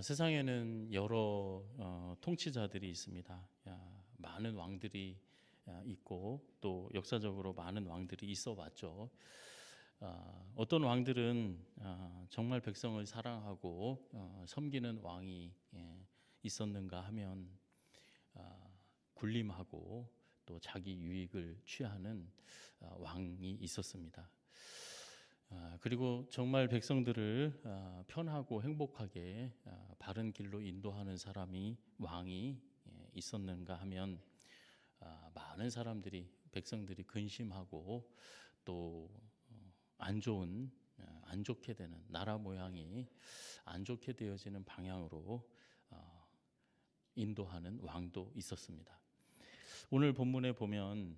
세상에는 여러 통치자들이 있습니다. 많은 왕들이 있고 또 역사적으로 많은 왕들이 있어 왔죠. 어떤 왕들은 정말 백성을 사랑하고 섬기는 왕이 있었는가 하면 군림하고 또 자기 유익을 취하는 왕이 있었습니다. 그리고 정말 백성들을 편하고 행복하게 바른 길로 인도하는 사람이 왕이 있었는가 하면 많은 사람들이 백성들이 근심하고 또 안 좋게 되는 나라 모양이 안 좋게 되어지는 방향으로 인도하는 왕도 있었습니다. 오늘 본문에 보면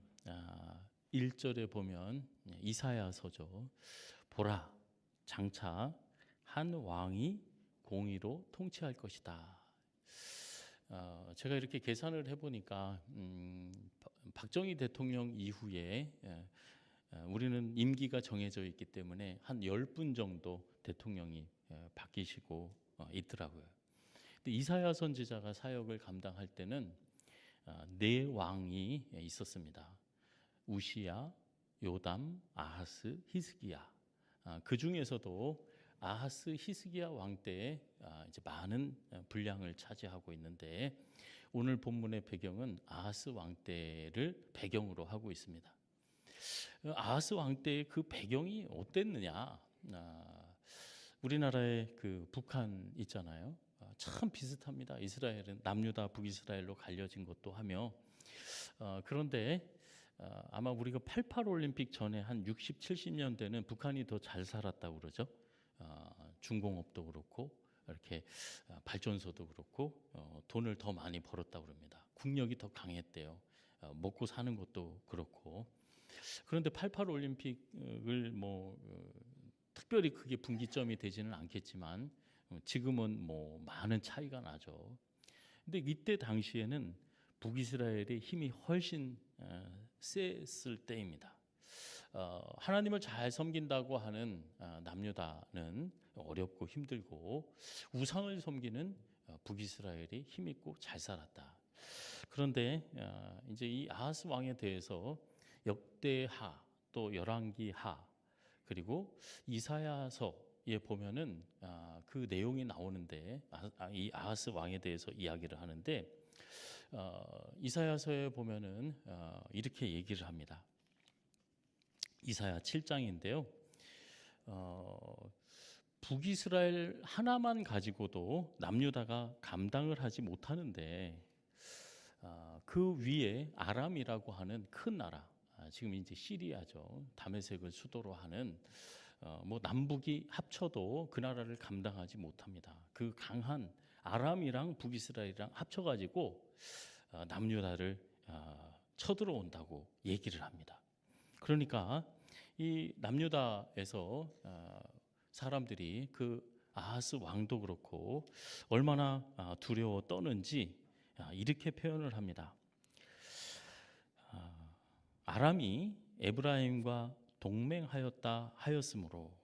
1절에 보면 이사야서죠. 보라, 장차 한 왕이 공의로 통치할 것이다. 제가 이렇게 계산을 해보니까 박정희 대통령 이후에 우리는 임기가 정해져 있기 때문에 한 10분 정도 대통령이 바뀌시고 있더라고요. 근데 이사야 선지자가 사역을 감당할 때는 4왕이 있었습니다. 우시야, 요담, 아하스, 히스기야. 그 중에서도 아하스, 히스기야 왕 때에 이제 많은 분량을 차지하고 있는데 오늘 본문의 배경은 아하스 왕 때를 배경으로 하고 있습니다. 아하스 왕 때의 그 배경이 어땠느냐? 우리나라의 그 북한 있잖아요. 참 비슷합니다. 이스라엘은 남유다 북이스라엘로 갈려진 것도 하며 그런데 아마 우리가 88 올림픽 전에 한 60, 70년대는 북한이 더 잘 살았다고 그러죠. 중공업도 그렇고 이렇게 발전소도 그렇고 돈을 더 많이 벌었다고 그럽니다. 국력이 더 강했대요. 먹고 사는 것도 그렇고. 그런데 88 올림픽을 특별히 크게 분기점이 되지는 않겠지만 지금은 많은 차이가 나죠. 근데 이때 당시에는 북이스라엘의 힘이 훨씬 셌을 때입니다. 하나님을 잘 섬긴다고 하는 남유다는 어렵고 힘들고 우상을 섬기는 북이스라엘이 힘있고 잘 살았다. 그런데 이제 이 아하스 왕에 대해서 역대하 또 열왕기하 그리고 이사야서에 보면은 그 내용이 나오는데 이 아하스 왕에 대해서 이야기를 하는데 이사야서에 보면은 이렇게 얘기를 합니다. 이사야 7장인데요. 북이스라엘 하나만 가지고도 남유다가 감당을 하지 못하는데 그 위에 아람이라고 하는 큰 나라, 지금 이제 시리아죠. 다메섹을 수도로 하는 남북이 합쳐도 그 나라를 감당하지 못합니다. 그 강한 아람이랑 북이스라엘이랑 합쳐가지고 남유다를 쳐들어온다고 얘기를 합니다. 그러니까 이 남유다에서 사람들이 그 아하스 왕도 그렇고 얼마나 두려워 떠는지 이렇게 표현을 합니다. 아람이 에브라임과 동맹하였다 하였으므로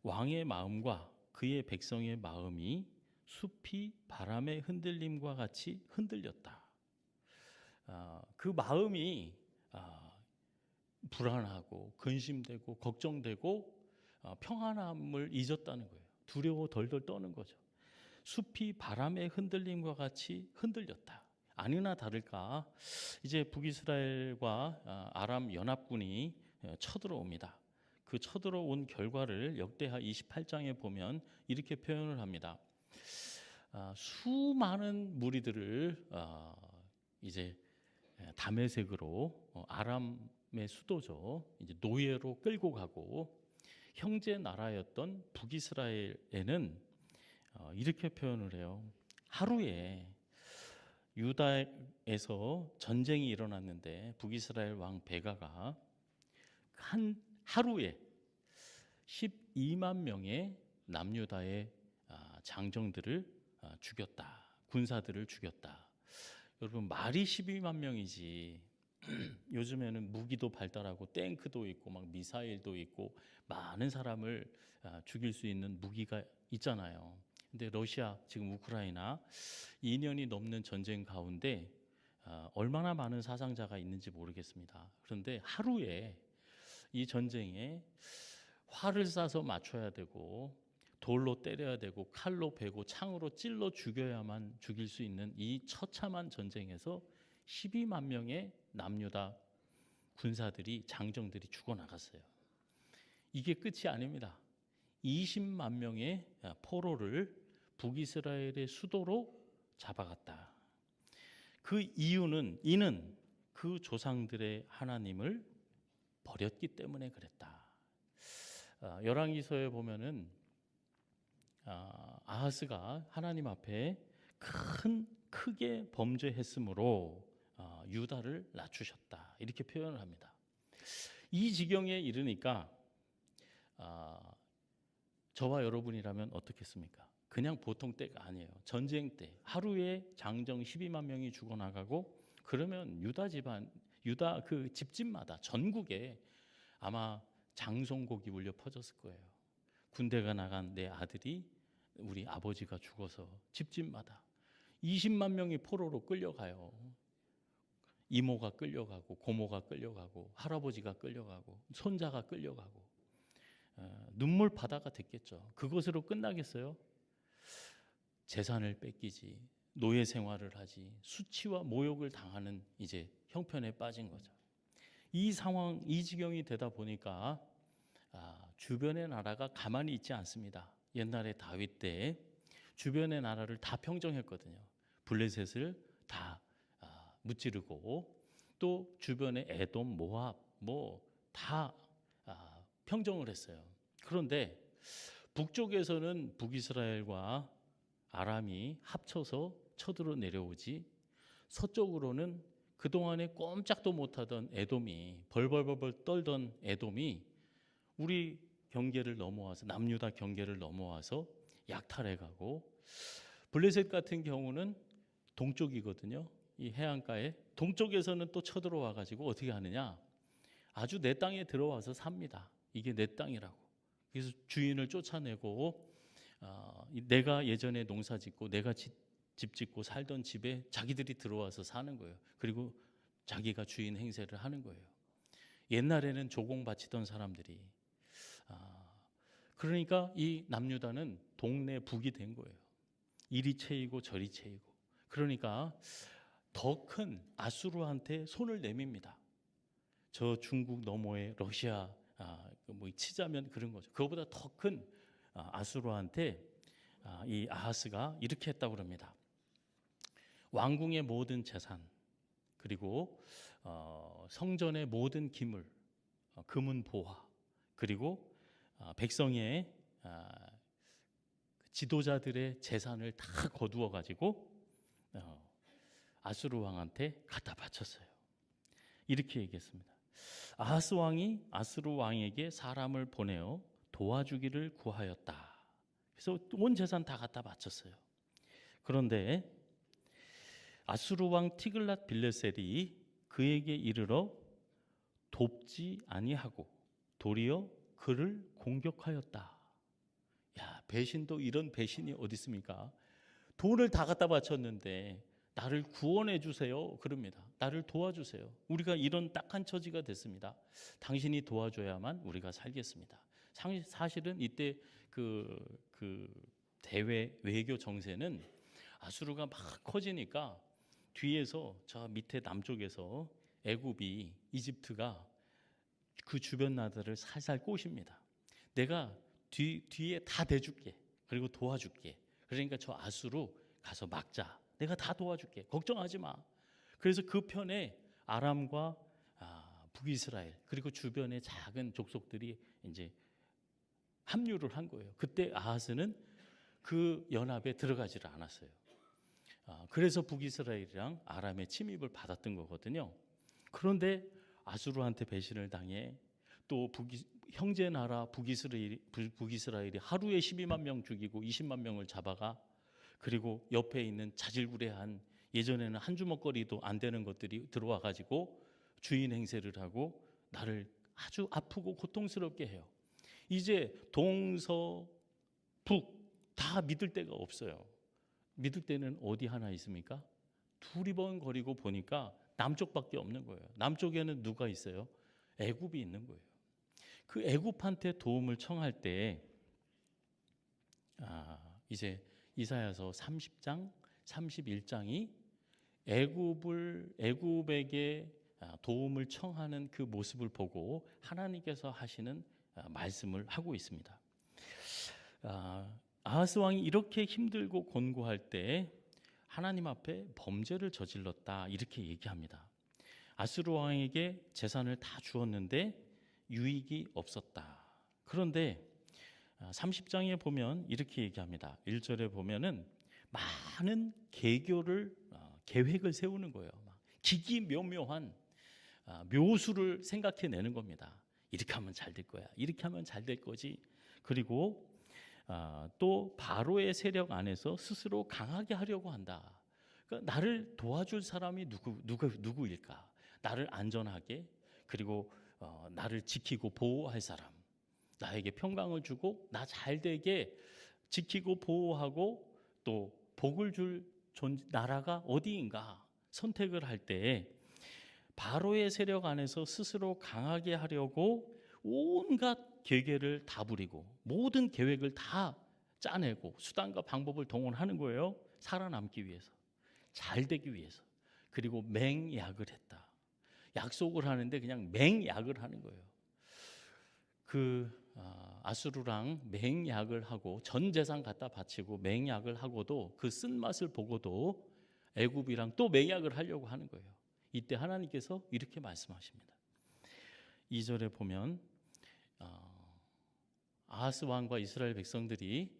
왕의 마음과 그의 백성의 마음이 숲이 바람의 흔들림과 같이 흔들렸다. 그 마음이 불안하고 근심되고 걱정되고 평안함을 잊었다는 거예요. 두려워 덜덜 떠는 거죠. 숲이 바람의 흔들림과 같이 흔들렸다. 아니나 다를까 이제 북이스라엘과 아람 연합군이 쳐들어옵니다. 그 쳐들어온 결과를 역대하 28장에 보면 이렇게 표현을 합니다. 수많은 무리들을 이제 다메섹으로 아람의 수도죠. 이제 노예로 끌고 가고 형제 나라였던 북이스라엘에는 이렇게 표현을 해요. 하루에 유다에서 전쟁이 일어났는데 북이스라엘 왕 베가가 한 하루에 12만 명의 남유다의 장정들을 죽였다. 군사들을 죽였다. 여러분 말이 12만 명이지 요즘에는 무기도 발달하고 탱크도 있고 막 미사일도 있고 많은 사람을 죽일 수 있는 무기가 있잖아요. 근데 러시아 지금 우크라이나 2년이 넘는 전쟁 가운데 얼마나 많은 사상자가 있는지 모르겠습니다. 그런데 하루에 이 전쟁에 활을 쏴서 맞춰야 되고 돌로 때려야 되고 칼로 베고 창으로 찔러 죽여야만 죽일 수 있는 이 처참한 전쟁에서 12만 명의 남유다 군사들이 장정들이 죽어나갔어요. 이게 끝이 아닙니다. 20만 명의 포로를 북이스라엘의 수도로 잡아갔다. 그 이는 그 조상들의 하나님을 버렸기 때문에 그랬다. 열왕기서에 보면은 아하스가 하나님 앞에 크게 범죄했으므로 유다를 낮추셨다, 이렇게 표현을 합니다. 이 지경에 이르니까 저와 여러분이라면 어떻겠습니까? 그냥 보통 때가 아니에요. 전쟁 때 하루에 장정 12만 명이 죽어나가고 그러면 유다 집안, 유다 그 집집마다 전국에 아마 장송곡이 울려 퍼졌을 거예요. 군대가 나간 내 아들이, 우리 아버지가 죽어서 집집마다 20만 명이 포로로 끌려가요. 이모가 끌려가고 고모가 끌려가고 할아버지가 끌려가고 손자가 끌려가고 눈물 바다가 됐겠죠. 그것으로 끝나겠어요? 재산을 뺏기지, 노예 생활을 하지, 수치와 모욕을 당하는 이제 형편에 빠진 거죠. 이 상황, 이 지경이 되다 보니까 주변의 나라가 가만히 있지 않습니다. 옛날에 다윗 때 주변의 나라를 다 평정했거든요. 블레셋을 다 무찌르고 또 주변의 에돔, 모압 다 평정을 했어요. 그런데 북쪽에서는 북이스라엘과 아람이 합쳐서 쳐들어 내려오지, 서쪽으로는 그동안에 꼼짝도 못하던 에돔이, 벌벌벌 떨던 에돔이 우리 경계를 넘어와서, 남유다 경계를 넘어와서 약탈해 가고, 블레셋 같은 경우는 동쪽이거든요. 이 해안가에 동쪽에서는 또 쳐들어와 가지고 어떻게 하느냐, 아주 내 땅에 들어와서 삽니다. 이게 내 땅이라고. 그래서 주인을 쫓아내고 내가 예전에 농사 짓고 내가 집 짓고 살던 집에 자기들이 들어와서 사는 거예요. 그리고 자기가 주인 행세를 하는 거예요. 옛날에는 조공 바치던 사람들이, 그러니까 이 남유다는 동네 북이 된 거예요. 이리 채이고 저리 채이고. 그러니까 더 큰 아수르한테 손을 내밉니다. 저 중국 너머에 러시아 뭐 치자면 그런 거죠. 그거보다 더 큰 아수르한테 이 아하스가 이렇게 했다고 합니다. 왕궁의 모든 재산, 그리고 성전의 모든 기물, 금은 보화, 그리고 백성의 지도자들의 재산을 다 거두어 가지고 아수르 왕한테 갖다 바쳤어요. 이렇게 얘기했습니다. 아하스 왕이 아수르 왕에게 사람을 보내어 도와주기를 구하였다. 그래서 온 재산 다 갖다 바쳤어요. 그런데 아수르 왕 티글랏 빌레셀이 그에게 이르러 돕지 아니하고 도리어 그를 공격하였다. 야, 배신도 이런 배신이 어디 있습니까? 돈을 다 갖다 바쳤는데 나를 구원해 주세요 그럽니다. 나를 도와주세요. 우리가 이런 딱한 처지가 됐습니다. 당신이 도와줘야만 우리가 살겠습니다. 사실은 이때 그 대외 외교 정세는 아수르가 막 커지니까 뒤에서 저 밑에 남쪽에서 애굽이, 이집트가 그 주변 나라들을 살살 꼬십니다. 내가 뒤에 다 대줄게. 그리고 도와줄게. 그러니까 저 아수르 가서 막자. 내가 다 도와줄게. 걱정하지 마. 그래서 그 편에 아람과 북이스라엘, 그리고 주변의 작은 족속들이 이제 합류를 한 거예요. 그때 아하스는 그 연합에 들어가지를 않았어요. 그래서 북이스라엘이랑 아람의 침입을 받았던 거거든요. 그런데 아수르한테 배신을 당해 또 형제 나라 북이스라엘이 하루에 12만 명 죽이고 20만 명을 잡아가, 그리고 옆에 있는 자질구레한, 예전에는 한 주먹거리도 안 되는 것들이 들어와 가지고 주인 행세를 하고 나를 아주 아프고 고통스럽게 해요. 이제 동서 북 다 믿을 데가 없어요. 믿을 데는 어디 하나 있습니까? 두리번거리고 보니까 남쪽밖에 없는 거예요. 남쪽에는 누가 있어요? 애굽이 있는 거예요. 그 애굽한테 도움을 청할 때 이제 이사야서 30장, 31장이 애굽에게 도움을 청하는 그 모습을 보고 하나님께서 하시는 말씀을 하고 있습니다. 아하스 왕이 이렇게 힘들고 곤고할 때 하나님 앞에 범죄를 저질렀다 이렇게 얘기합니다. 아수르 왕에게 재산을 다 주었는데 유익이 없었다. 그런데 30장에 보면 이렇게 얘기합니다. 1절에 보면은 많은 계획을 세우는 거예요. 기기묘묘한 묘수를 생각해내는 겁니다. 이렇게 하면 잘 될 거야. 이렇게 하면 잘 될 거지. 그리고 또 바로의 세력 안에서 스스로 강하게 하려고 한다. 그러니까 나를 도와줄 사람이 누구일까? 나를 안전하게 그리고 나를 지키고 보호할 사람, 나에게 평강을 주고 나 잘되게 지키고 보호하고 또 복을 줄 나라가 어디인가 선택을 할 때 바로의 세력 안에서 스스로 강하게 하려고 온갖 계획을 다 부리고 모든 계획을 다 짜내고 수단과 방법을 동원하는 거예요. 살아남기 위해서, 잘 되기 위해서. 그리고 맹약을 했다. 약속을 하는데 그냥 맹약을 하는 거예요. 아수르랑 맹약을 하고 전 재산 갖다 바치고 맹약을 하고도 그 쓴맛을 보고도 애굽이랑 또 맹약을 하려고 하는 거예요. 이때 하나님께서 이렇게 말씀하십니다. 2절에 보면 아하스 왕과 이스라엘 백성들이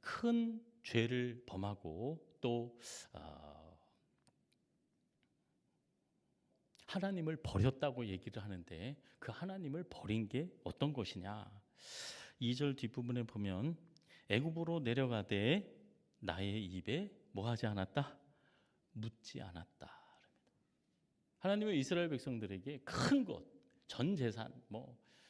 큰 죄를 범하고 또 하나님을 버렸다고 얘기를 하는데 그 하나님을 버린 게 어떤 것이냐? 2절 뒷부분에 보면 애굽으로 내려가되 나의 입에 뭐 하지 않았다? 묻지 않았다. 하나님은 이스라엘 백성들에게 큰 것, 전 재산,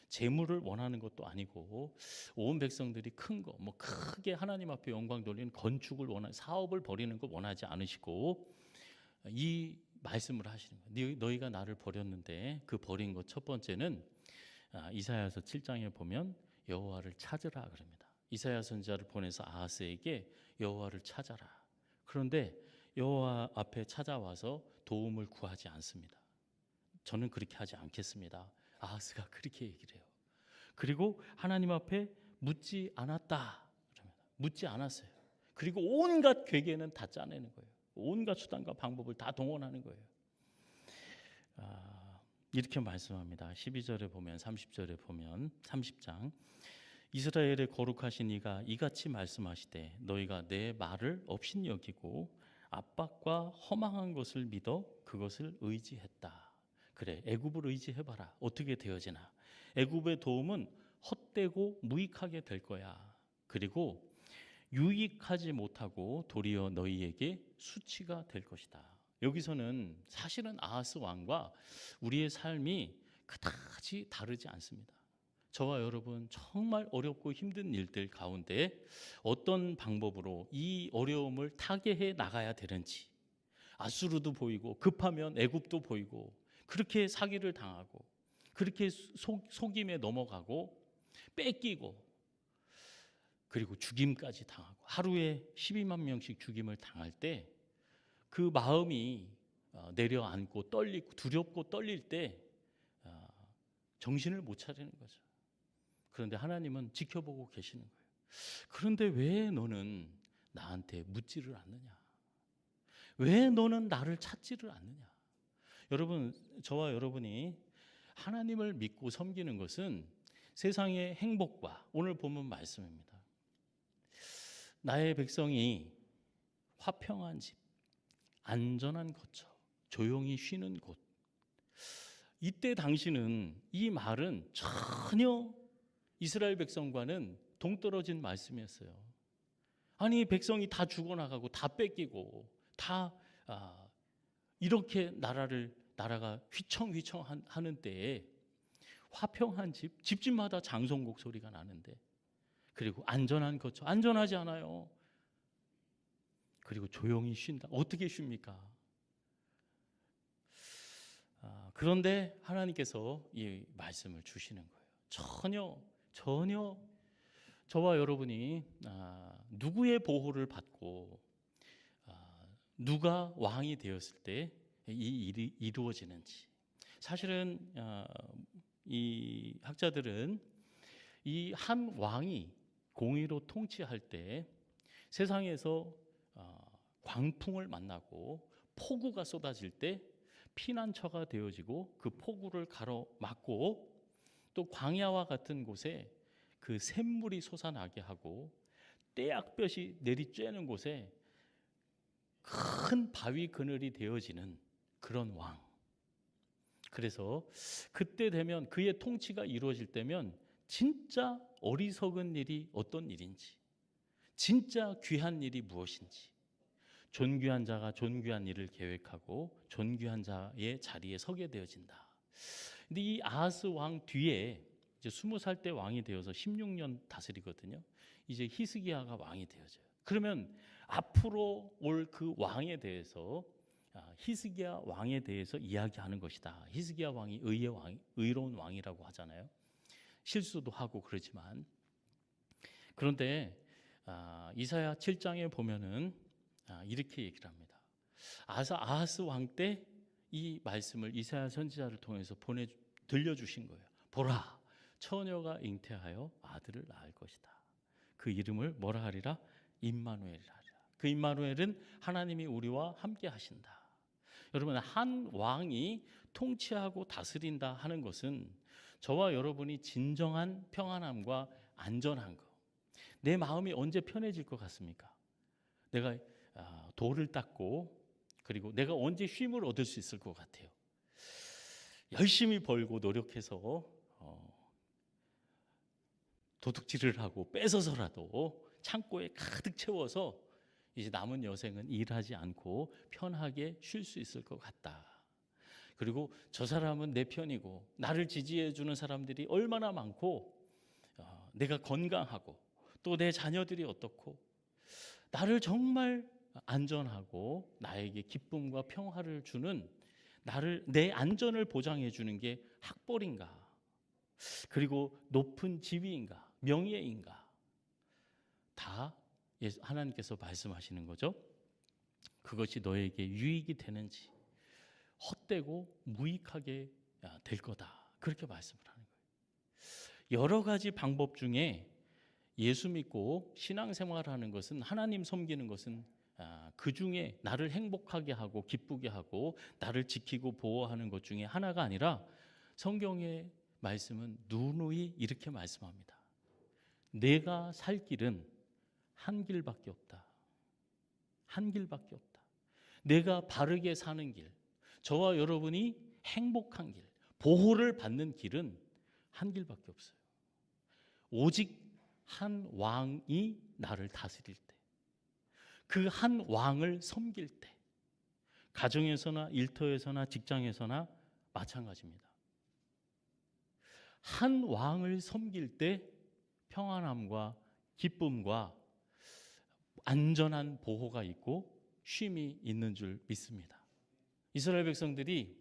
재물을 원하는 것도 아니고 온 백성들이 큰 거, 크게 하나님 앞에 영광 돌리는 건축을 사업을 벌이는 거 원하지 않으시고 이 말씀을 하시는 거예요. 너희가 나를 버렸는데 그 버린 것 첫 번째는 이사야서 7장에 보면 여호와를 찾으라 그럽니다. 이사야 선지자를 보내서 아하스에게 여호와를 찾아라. 그런데 여호와 앞에 찾아와서 도움을 구하지 않습니다. 저는 그렇게 하지 않겠습니다. 아하스가 그렇게 얘기를 해요. 그리고 하나님 앞에 묻지 않았다. 묻지 않았어요. 그리고 온갖 괴계는 다 짜내는 거예요. 온갖 수단과 방법을 다 동원하는 거예요. 이렇게 말씀합니다. 12절에 보면 30절에 보면 30장 이스라엘의 거룩하신 이가 이같이 말씀하시되 너희가 내 말을 업신 여기고 압박과 허망한 것을 믿어 그것을 의지했다. 그래, 애굽을 의지해봐라. 어떻게 되어지나? 애굽의 도움은 헛되고 무익하게 될 거야. 그리고 유익하지 못하고 도리어 너희에게 수치가 될 것이다. 여기서는 사실은 아하스 왕과 우리의 삶이 그다지 다르지 않습니다. 저와 여러분 정말 어렵고 힘든 일들 가운데 어떤 방법으로 이 어려움을 타개해 나가야 되는지 아수르도 보이고 급하면 애굽도 보이고 그렇게 사기를 당하고 그렇게 속임에 넘어가고 뺏기고 그리고 죽임까지 당하고 하루에 12만 명씩 죽임을 당할 때 그 마음이 내려앉고 떨리고 두렵고 떨릴 때 정신을 못 차리는 거죠. 그런데 하나님은 지켜보고 계시는 거예요. 그런데 왜 너는 나한테 묻지를 않느냐? 왜 너는 나를 찾지를 않느냐? 여러분, 저와 여러분이 하나님을 믿고 섬기는 것은 세상의 행복과 오늘 본문 말씀입니다. 나의 백성이 화평한 집, 안전한 거처, 조용히 쉬는 곳. 이때 당시는 이 말은 전혀 이스라엘 백성과는 동떨어진 말씀이었어요. 아니 백성이 다 죽어나가고 다 뺏기고 다 이렇게 나라가 휘청휘청하는 때에 화평한 집집마다 장송곡 소리가 나는데 그리고 안전한 거처, 안전하지 않아요. 그리고 조용히 쉰다. 어떻게 쉽니까? 그런데 하나님께서 이 말씀을 주시는 거예요. 전혀 저와 여러분이 누구의 보호를 받고 누가 왕이 되었을 때 이 일이 이루어지는지. 사실은 이 학자들은 이 한 왕이 공의로 통치할 때 세상에서 광풍을 만나고 폭우가 쏟아질 때 피난처가 되어지고 그 폭우를 가로막고 또 광야와 같은 곳에 그 샘물이 솟아나게 하고 떼약볕이 내리쬐는 곳에 큰 바위 그늘이 되어지는 그런 왕. 그래서 그때 되면 그의 통치가 이루어질 때면 진짜 어리석은 일이 어떤 일인지, 진짜 귀한 일이 무엇인지, 존귀한 자가 존귀한 일을 계획하고 존귀한 자의 자리에 서게 되어진다. 근데 이 아하스 왕 뒤에 이제 20살 때 왕이 되어서 16년 다스리거든요. 이제 히스기야가 왕이 되어져요. 그러면 앞으로 올 그 왕에 대해서 히스기야 왕에 대해서 이야기하는 것이다. 히스기야 왕이 의의 왕, 의로운 왕이라고 하잖아요. 실수도 하고 그러지만 그런데 이사야 7장에 보면은 이렇게 얘기를 합니다. 아하스 왕 때 이 말씀을 이사야 선지자를 통해서 들려주신 거예요. 보라, 처녀가 잉태하여 아들을 낳을 것이다. 그 이름을 뭐라 하리라? 임마누엘이라 하리라. 그 임마누엘은 하나님이 우리와 함께 하신다. 여러분, 한 왕이 통치하고 다스린다 하는 것은 저와 여러분이 진정한 평안함과 안전한 것. 내 마음이 언제 편해질 것 같습니까? 내가 돌을 닦고 그리고 내가 언제 쉼을 얻을 수 있을 것 같아요? 열심히 벌고 노력해서 도둑질을 하고 뺏어서라도 창고에 가득 채워서 이제 남은 여생은 일하지 않고 편하게 쉴 수 있을 것 같다. 그리고 저 사람은 내 편이고 나를 지지해 주는 사람들이 얼마나 많고 내가 건강하고 또 내 자녀들이 어떻고 나를 정말 안전하고 나에게 기쁨과 평화를 주는 내 안전을 보장해 주는 게 학벌인가? 그리고 높은 지위인가? 명예인가? 다 하나님께서 말씀하시는 거죠. 그것이 너에게 유익이 되는지 헛되고 무익하게 될 거다. 그렇게 말씀을 하는 거예요. 여러 가지 방법 중에 예수 믿고 신앙생활하는 것은, 하나님 섬기는 것은 그 중에 나를 행복하게 하고 기쁘게 하고 나를 지키고 보호하는 것 중에 하나가 아니라 성경의 말씀은 누누이 이렇게 말씀합니다. 내가 살 길은 한 길밖에 없다. 한 길밖에 없다. 내가 바르게 사는 길, 저와 여러분이 행복한 길, 보호를 받는 길은 한 길밖에 없어요. 오직 한 왕이 나를 다스릴 때, 그 한 왕을 섬길 때, 가정에서나 일터에서나 직장에서나 마찬가지입니다. 한 왕을 섬길 때 평안함과 기쁨과 안전한 보호가 있고 쉼이 있는 줄 믿습니다. 이스라엘 백성들이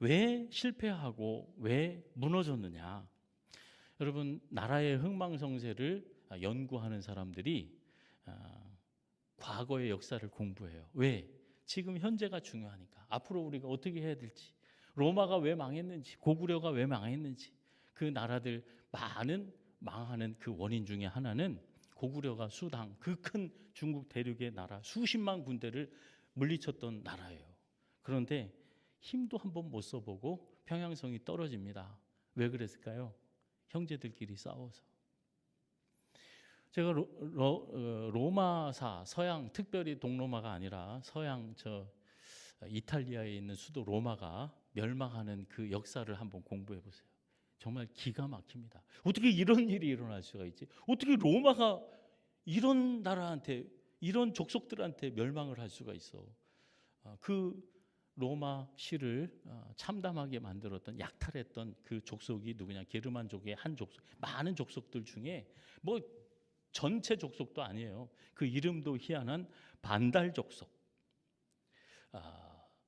왜 실패하고 왜 무너졌느냐? 여러분, 나라의 흥망성쇠를 연구하는 사람들이 과거의 역사를 공부해요. 왜? 지금 현재가 중요하니까. 앞으로 우리가 어떻게 해야 될지, 로마가 왜 망했는지, 고구려가 왜 망했는지, 그 나라들 많은 망하는 그 원인 중에 하나는 고구려가 수당, 그 큰 중국 대륙의 나라 수십만 군대를 물리쳤던 나라예요. 그런데 힘도 한번 못 써보고 평양성이 떨어집니다. 왜 그랬을까요? 형제들끼리 싸워서. 제가 로마사, 서양, 특별히 동로마가 아니라 서양 이탈리아에 있는 수도 로마가 멸망하는 그 역사를 한번 공부해 보세요. 정말 기가 막힙니다. 어떻게 이런 일이 일어날 수가 있지? 어떻게 로마가 이런 나라한테, 이런 족속들한테 멸망을 할 수가 있어? 그 로마 시를 참담하게 만들었던, 약탈했던 그 족속이 누구냐? 게르만족의 한 족속, 많은 족속들 중에 뭐 전체 족속도 아니에요. 그 이름도 희한한 반달 족속.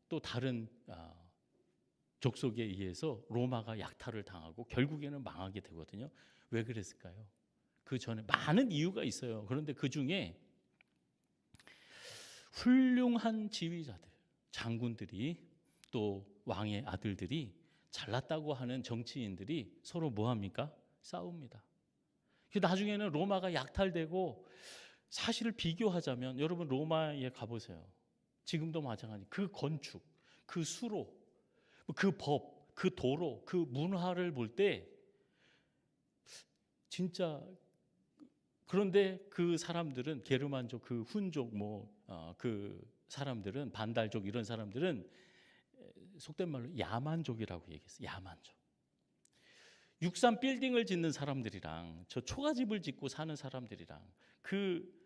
또 다른 족속에 의해서 로마가 약탈을 당하고 결국에는 망하게 되거든요. 왜 그랬을까요? 그 전에 많은 이유가 있어요. 그런데 그 중에 훌륭한 지휘자들, 장군들이 또 왕의 아들들이 잘났다고 하는 정치인들이 서로 뭐합니까? 싸웁니다. 나중에는 로마가 약탈되고, 사실을 비교하자면 여러분 로마에 가보세요. 지금도 마찬가지. 그 건축, 그 수로, 그 법, 그 도로, 그 문화를 볼 때 진짜, 그런데 그 사람들은 게르만족, 그 훈족, 그 사람들은 반달족, 이런 사람들은 속된 말로 야만족이라고 얘기했어요. 야만족. 63 빌딩을 짓는 사람들이랑 저 초가집을 짓고 사는 사람들이랑 그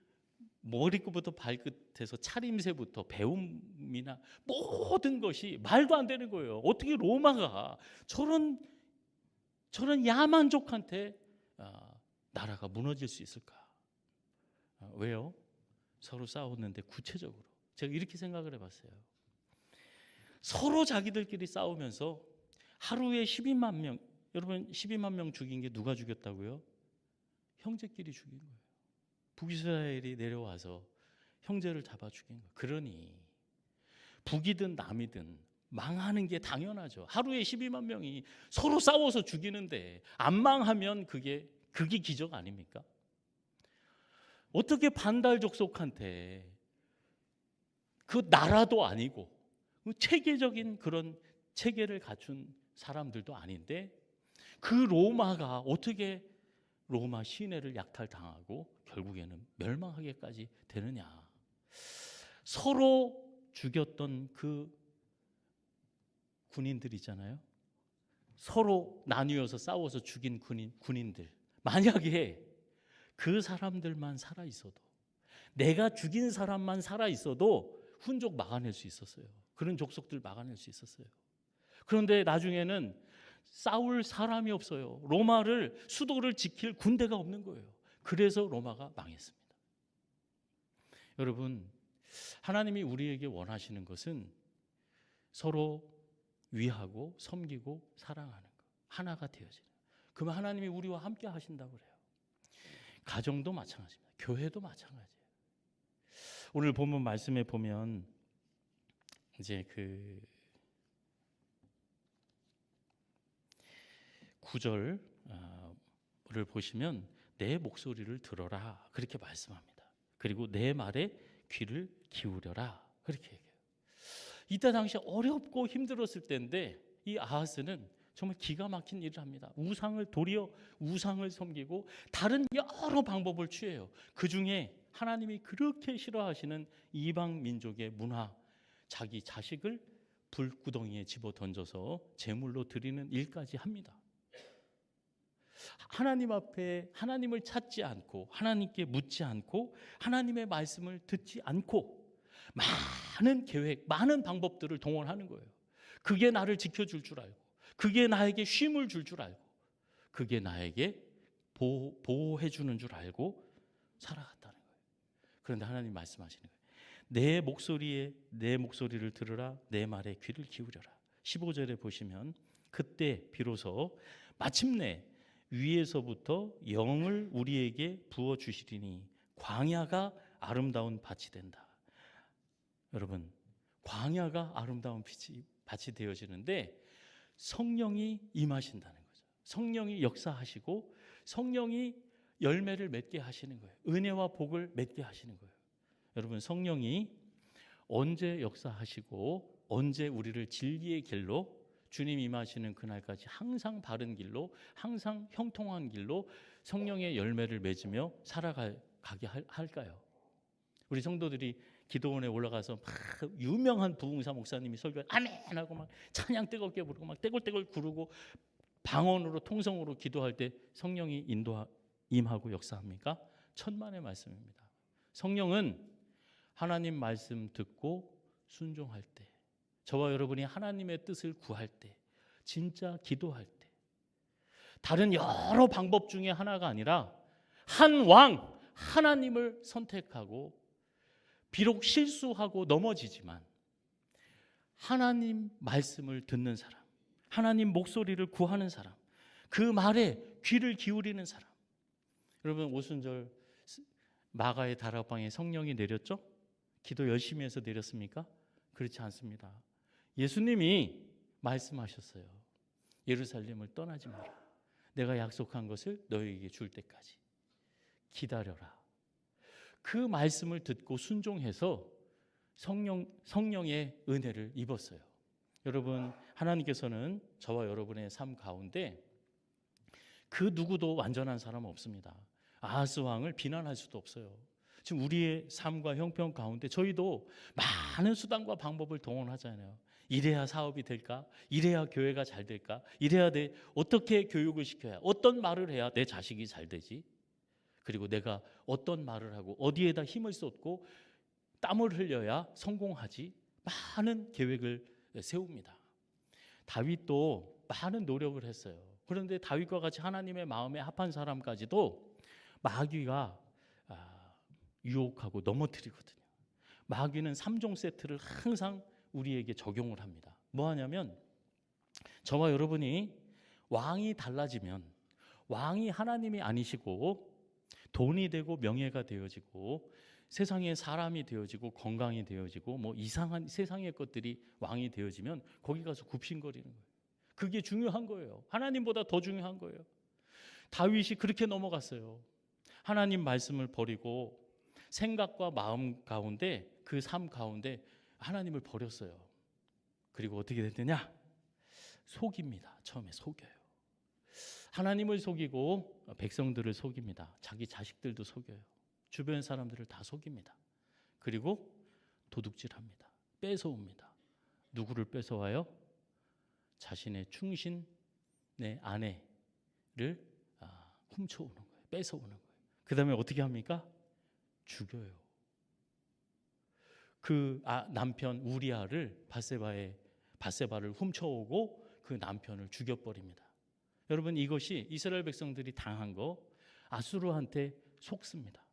머리끝부터 발끝에서 차림새부터 배움이나 모든 것이 말도 안 되는 거예요. 어떻게 로마가 저런 야만족한테 나라가 무너질 수 있을까? 왜요? 서로 싸웠는데 구체적으로 제가 이렇게 생각을 해봤어요. 서로 자기들끼리 싸우면서 하루에 12만 명, 여러분 12만 명 죽인 게 누가 죽였다고요? 형제끼리 죽인 거예요. 북이스라엘이 내려와서 형제를 잡아 죽인 거예요. 그러니 북이든 남이든 망하는 게 당연하죠. 하루에 12만 명이 서로 싸워서 죽이는데 안 망하면 그게 기적 아닙니까? 어떻게 반달 족속한테, 그 나라도 아니고 체계적인 그런 체계를 갖춘 사람들도 아닌데 그 로마가 어떻게 로마 시내를 약탈당하고 결국에는 멸망하게까지 되느냐. 서로 죽였던 그 군인들 있잖아요. 서로 나뉘어서 싸워서 죽인 군인들. 만약에 그 사람들만 살아 있어도, 내가 죽인 사람만 살아 있어도 훈족 막아낼 수 있었어요. 그런 족속들 막아낼 수 있었어요. 그런데 나중에는 싸울 사람이 없어요. 로마를, 수도를 지킬 군대가 없는 거예요. 그래서 로마가 망했습니다. 여러분, 하나님이 우리에게 원하시는 것은 서로 위하고 섬기고 사랑하는 것, 하나가 되어지는. 그러면 하나님이 우리와 함께 하신다고 그래요. 가정도 마찬가지입니다. 교회도 마찬가지예요. 오늘 본문 말씀에 보면 이제 그 9절을 보시면 내 목소리를 들어라 그렇게 말씀합니다. 그리고 내 말에 귀를 기울여라 그렇게 얘기해요. 이때 당시 어렵고 힘들었을 때인데 이 아하스는 정말 기가 막힌 일을 합니다. 도리어 우상을 섬기고 다른 여러 방법을 취해요. 그중에 하나님이 그렇게 싫어하시는 이방 민족의 문화, 자기 자식을 불구덩이에 집어 던져서 제물로 드리는 일까지 합니다. 하나님 앞에 하나님을 찾지 않고, 하나님께 묻지 않고, 하나님의 말씀을 듣지 않고 많은 계획, 많은 방법들을 동원하는 거예요. 그게 나를 지켜줄 줄 알고, 그게 나에게 쉼을 줄 줄 알고, 그게 나에게 보호해 주는 줄 알고 살아갔다는 거예요. 그런데 하나님 말씀하시는 거예요. 내 목소리를 들으라, 내 말에 귀를 기울여라. 15절에 보시면 그때 비로소 마침내 위에서부터 영을 우리에게 부어 주시리니 광야가 아름다운 밭이 된다. 여러분, 광야가 아름다운 밭이 되어지는데 성령이 임하신다는 거죠. 성령이 역사하시고 성령이 열매를 맺게 하시는 거예요. 은혜와 복을 맺게 하시는 거예요. 여러분, 성령이 언제 역사하시고 언제 우리를 진리의 길로, 주님 임하시는 그날까지 항상 바른 길로, 항상 형통한 길로 성령의 열매를 맺으며 살아가게 할까요? 우리 성도들이 기도원에 올라가서 막 유명한 부흥사 목사님이 설교 아멘 하고 막 찬양 뜨겁게 부르고 막 떼굴떼굴 구르고 방언으로 통성으로 기도할 때 성령이 임하고 역사합니까? 천만의 말씀입니다. 성령은 하나님 말씀 듣고 순종할 때, 저와 여러분이 하나님의 뜻을 구할 때, 진짜 기도할 때, 다른 여러 방법 중에 하나가 아니라 한 왕, 하나님을 선택하고 비록 실수하고 넘어지지만 하나님 말씀을 듣는 사람, 하나님 목소리를 구하는 사람, 그 말에 귀를 기울이는 사람. 여러분 오순절 마가의 다락방에 성령이 내렸죠? 기도 열심히 해서 내렸습니까? 그렇지 않습니다. 예수님이 말씀하셨어요. 예루살렘을 떠나지 마라. 내가 약속한 것을 너희에게 줄 때까지 기다려라. 그 말씀을 듣고 순종해서 성령의 은혜를 입었어요. 여러분, 하나님께서는 저와 여러분의 삶 가운데 그 누구도 완전한 사람은 없습니다. 아하스 왕을 비난할 수도 없어요. 지금 우리의 삶과 형편 가운데 저희도 많은 수단과 방법을 동원하잖아요. 이래야 사업이 될까? 이래야 교회가 잘 될까? 이래야 돼. 어떻게 교육을 시켜야? 어떤 말을 해야 내 자식이 잘 되지? 그리고 내가 어떤 말을 하고 어디에다 힘을 쏟고 땀을 흘려야 성공하지? 많은 계획을 세웁니다. 다윗도 많은 노력을 했어요. 그런데 다윗과 같이 하나님의 마음에 합한 사람까지도 마귀가 유혹하고 넘어뜨리거든요. 마귀는 3종 세트를 항상 우리에게 적용을 합니다. 뭐 하냐면 저와 여러분이 왕이 달라지면 왕이 하나님이 아니시고 돈이 되고 명예가 되어지고 세상에 사람이 되어지고 건강이 되어지고 뭐 이상한 세상의 것들이 왕이 되어지면 거기 가서 굽신거리는 거예요. 그게 중요한 거예요. 하나님보다 더 중요한 거예요. 다윗이 그렇게 넘어갔어요. 하나님 말씀을 버리고 생각과 마음 가운데 그 삶 가운데 하나님을 버렸어요. 그리고 어떻게 됐느냐? 속입니다. 처음에 속여요. 하나님을 속이고 백성들을 속입니다. 자기 자식들도 속여요. 주변 사람들을 다 속입니다. 그리고 도둑질합니다. 뺏어옵니다. 누구를 뺏어와요? 자신의 충신, 내 아내를 훔쳐오는 거예요. 뺏어오는 거예요. 그 다음에 어떻게 합니까? 죽여요. 그 남편 우리아를 바세바를 훔쳐오고 그 남편을 죽여버립니다. 여러분 이것이 이스라엘 백성들이 당한 거 아수르한테 속습니다.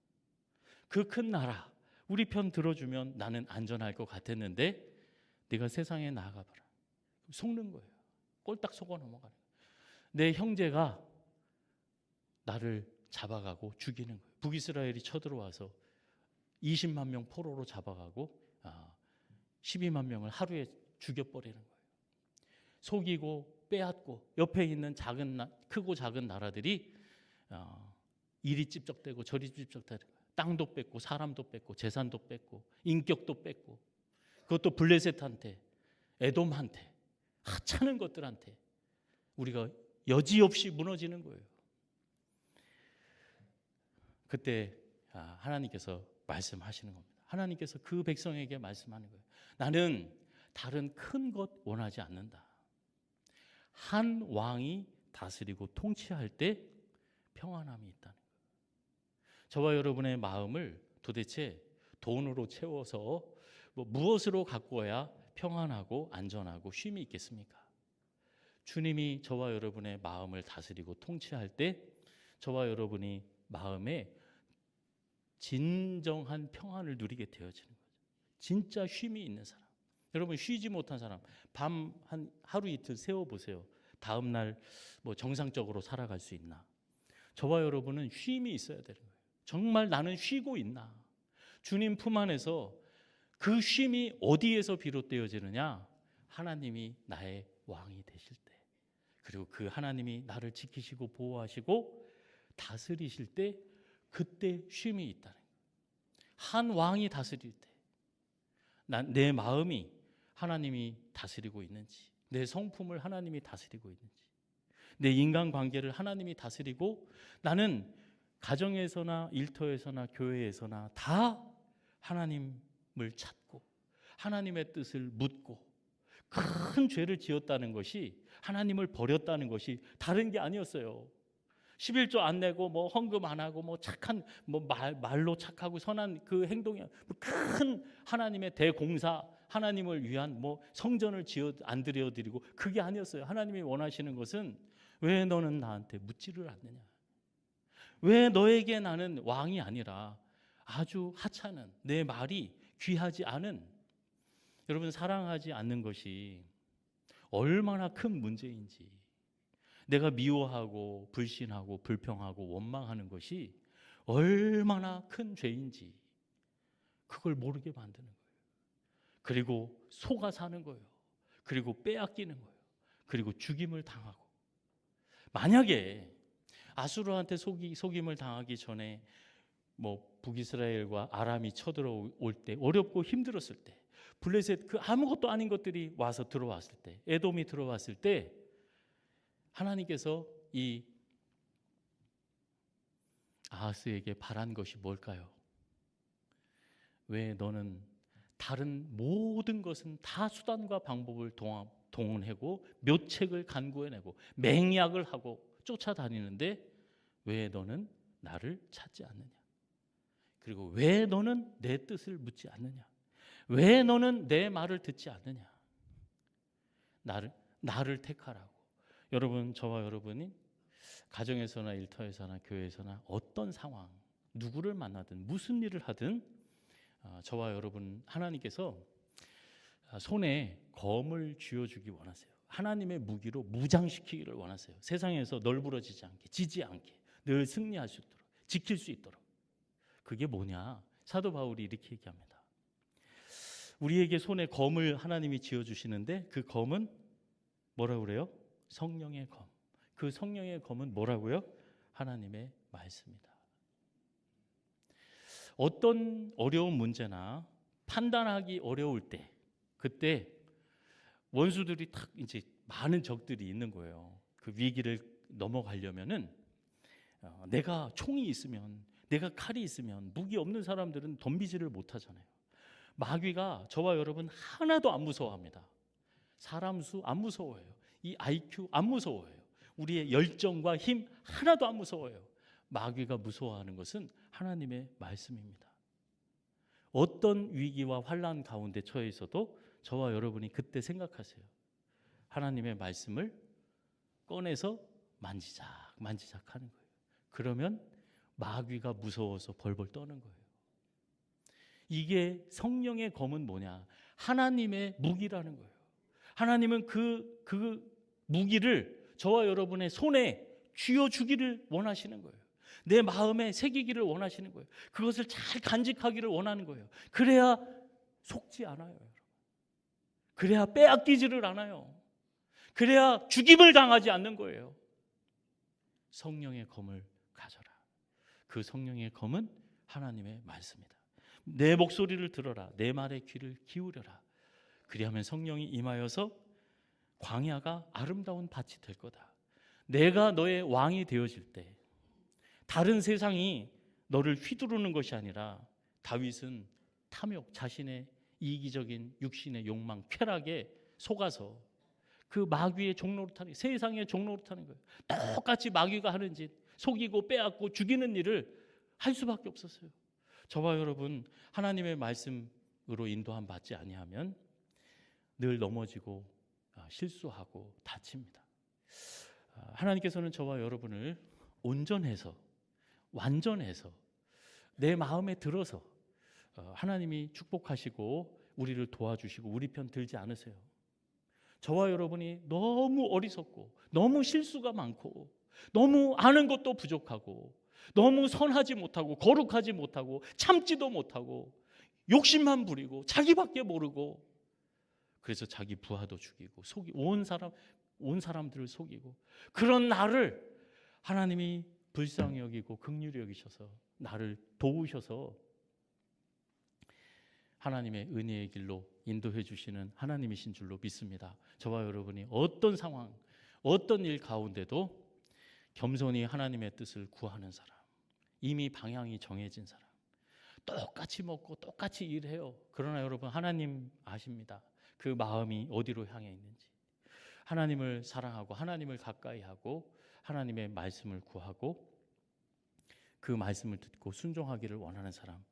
그 큰 나라 우리 편 들어주면 나는 안전할 것 같았는데 네가 세상에 나가봐라. 속는 거예요. 꼴딱 속아 넘어가는 거예요. 내 형제가 나를 잡아가고 죽이는 거예요. 북이스라엘이 쳐들어와서 20만 명 포로로 잡아가고 12만 명을 하루에 죽여버리는 거예요. 속이고 빼앗고 옆에 있는 크고 작은 나라들이 이리 찝적대고 저리 찝적대고 땅도 뺏고 사람도 뺏고 재산도 뺏고 인격도 뺏고 그것도 블레셋한테 에돔한테 하찮은 것들한테 우리가 여지없이 무너지는 거예요. 그때 하나님께서 말씀하시는 겁니다. 하나님께서 그 백성에게 말씀하는 거예요. 나는 다른 큰 것 원하지 않는다. 한 왕이 다스리고 통치할 때 평안함이 있다는 거예요. 저와 여러분의 마음을 도대체 돈으로 채워서 무엇으로 가꾸어야 평안하고 안전하고 쉼이 있겠습니까? 주님이 저와 여러분의 마음을 다스리고 통치할 때 저와 여러분이 마음에 진정한 평안을 누리게 되어지는 거죠. 진짜 쉼이 있는 사람. 여러분 쉬지 못한 사람 밤 한 하루 이틀 세워보세요. 다음 날 정상적으로 살아갈 수 있나? 저와 여러분은 쉼이 있어야 되는 거예요. 정말 나는 쉬고 있나? 주님 품 안에서 그 쉼이 어디에서 비롯되어지느냐? 하나님이 나의 왕이 되실 때, 그리고 그 하나님이 나를 지키시고 보호하시고 다스리실 때, 그때 쉼이 있다는 거예요. 한 왕이 다스릴 때 내 마음이 하나님이 다스리고 있는지, 내 성품을 하나님이 다스리고 있는지, 내 인간관계를 하나님이 다스리고 나는 가정에서나 일터에서나 교회에서나 다 하나님을 찾고 하나님의 뜻을 묻고 큰 죄를 지었다는 것이 하나님을 버렸다는 것이 다른 게 아니었어요. 11조 안 내고 헌금 안 하고 착한 말로 착하고 선한 그 행동이 큰 하나님의 대공사, 하나님을 위한 성전을 안 드려드리고 그게 아니었어요. 하나님이 원하시는 것은 왜 너는 나한테 묻지를 않느냐? 왜 너에게 나는 왕이 아니라 아주 하찮은, 내 말이 귀하지 않은, 여러분 사랑하지 않는 것이 얼마나 큰 문제인지, 내가 미워하고 불신하고 불평하고 원망하는 것이 얼마나 큰 죄인지 그걸 모르게 만드는 거예요. 그리고 속아 사는 거예요. 그리고 빼앗기는 거예요. 그리고 죽임을 당하고. 만약에 아수르한테 속임을 당하기 전에 북이스라엘과 아람이 쳐들어올 때, 어렵고 힘들었을 때, 블레셋 그 아무것도 아닌 것들이 와서 들어왔을 때, 에돔이 들어왔을 때 하나님께서 이 아하스에게 바란 것이 뭘까요? 왜 너는 다른 모든 것은 다 수단과 방법을 동원하고 묘책을 간구해내고 맹약을 하고 쫓아다니는데 왜 너는 나를 찾지 않느냐? 그리고 왜 너는 내 뜻을 묻지 않느냐? 왜 너는 내 말을 듣지 않느냐? 나를 택하라고. 여러분, 저와 여러분이 가정에서나 일터에서나 교회에서나 어떤 상황, 누구를 만나든 무슨 일을 하든 저와 여러분 하나님께서 손에 검을 쥐어주기 원하세요. 하나님의 무기로 무장시키기를 원하세요. 세상에서 널브러지지 않게, 지지 않게 늘 승리할 수 있도록, 지킬 수 있도록. 그게 뭐냐? 사도 바울이 이렇게 얘기합니다. 우리에게 손에 검을 하나님이 쥐어주시는데 그 검은 뭐라고 그래요? 성령의 검. 그 성령의 검은 뭐라고요? 하나님의 말씀이다. 어떤 어려운 문제나 판단하기 어려울 때, 그때 원수들이 탁 이제 많은 적들이 있는 거예요. 그 위기를 넘어가려면은 내가 총이 있으면, 내가 칼이 있으면, 무기 없는 사람들은 덤비지를 못하잖아요. 마귀가 저와 여러분 하나도 안 무서워합니다. 사람 수 안 무서워해요. 이 IQ 안 무서워해요. 우리의 열정과 힘 하나도 안 무서워요. 마귀가 무서워하는 것은 하나님의 말씀입니다. 어떤 위기와 환난 가운데 처해 있어도 저와 여러분이 그때 생각하세요. 하나님의 말씀을 꺼내서 만지작 하는 거예요. 그러면 마귀가 무서워서 벌벌 떠는 거예요. 이게 성령의 검은 뭐냐? 하나님의 무기라는 거예요. 하나님은 그 무기를 저와 여러분의 손에 쥐어주기를 원하시는 거예요. 내 마음에 새기기를 원하시는 거예요. 그것을 잘 간직하기를 원하는 거예요. 그래야 속지 않아요, 여러분. 그래야 빼앗기지를 않아요. 그래야 죽임을 당하지 않는 거예요. 성령의 검을 가져라. 그 성령의 검은 하나님의 말씀이다. 내 목소리를 들어라. 내 말에 귀를 기울여라. 그리하면 성령이 임하여서 광야가 아름다운 밭이 될 거다. 내가 너의 왕이 되어질 때 다른 세상이 너를 휘두르는 것이 아니라, 다윗은 탐욕, 자신의 이기적인 육신의 욕망, 쾌락에 속아서 그 마귀의 종노릇하는, 세상의 종노릇하는 거예요. 똑같이 마귀가 하는 짓, 속이고 빼앗고 죽이는 일을 할 수밖에 없었어요. 저와 여러분 하나님의 말씀으로 인도함 받지 아니하면 늘 넘어지고 실수하고 다칩니다. 하나님께서는 저와 여러분을 온전해서, 완전해서, 내 마음에 들어서 하나님이 축복하시고 우리를 도와주시고 우리 편 들지 않으세요. 저와 여러분이 너무 어리석고 너무 실수가 많고 너무 아는 것도 부족하고 너무 선하지 못하고 거룩하지 못하고 참지도 못하고 욕심만 부리고 자기밖에 모르고, 그래서 자기 부하도 죽이고 온 사람들을 속이고, 그런 나를 하나님이 불쌍히 여기고 긍휼히 여기셔서 나를 도우셔서 하나님의 은혜의 길로 인도해 주시는 하나님이신 줄로 믿습니다. 저와 여러분이 어떤 상황, 어떤 일 가운데도 겸손히 하나님의 뜻을 구하는 사람, 이미 방향이 정해진 사람, 똑같이 먹고 똑같이 일해요. 그러나 여러분 하나님 아십니다. 그 마음이 어디로 향해 있는지. 하나님을 사랑하고 하나님을 가까이 하고 하나님의 말씀을 구하고 그 말씀을 듣고 순종하기를 원하는 사람,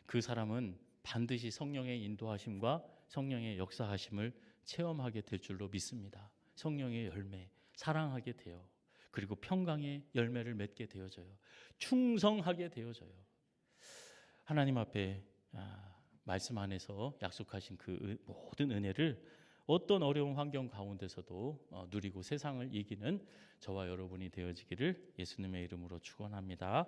그 사람은 반드시 성령의 인도하심과 성령의 역사하심을 체험하게 될 줄로 믿습니다. 성령의 열매, 사랑하게 돼요. 그리고 평강의 열매를 맺게 되어져요. 충성하게 되어져요. 하나님 앞에 말씀 안에서 약속하신 그 모든 은혜를 어떤 어려운 환경 가운데서도 누리고 세상을 이기는 저와 여러분이 되어지기를 예수님의 이름으로 축원합니다.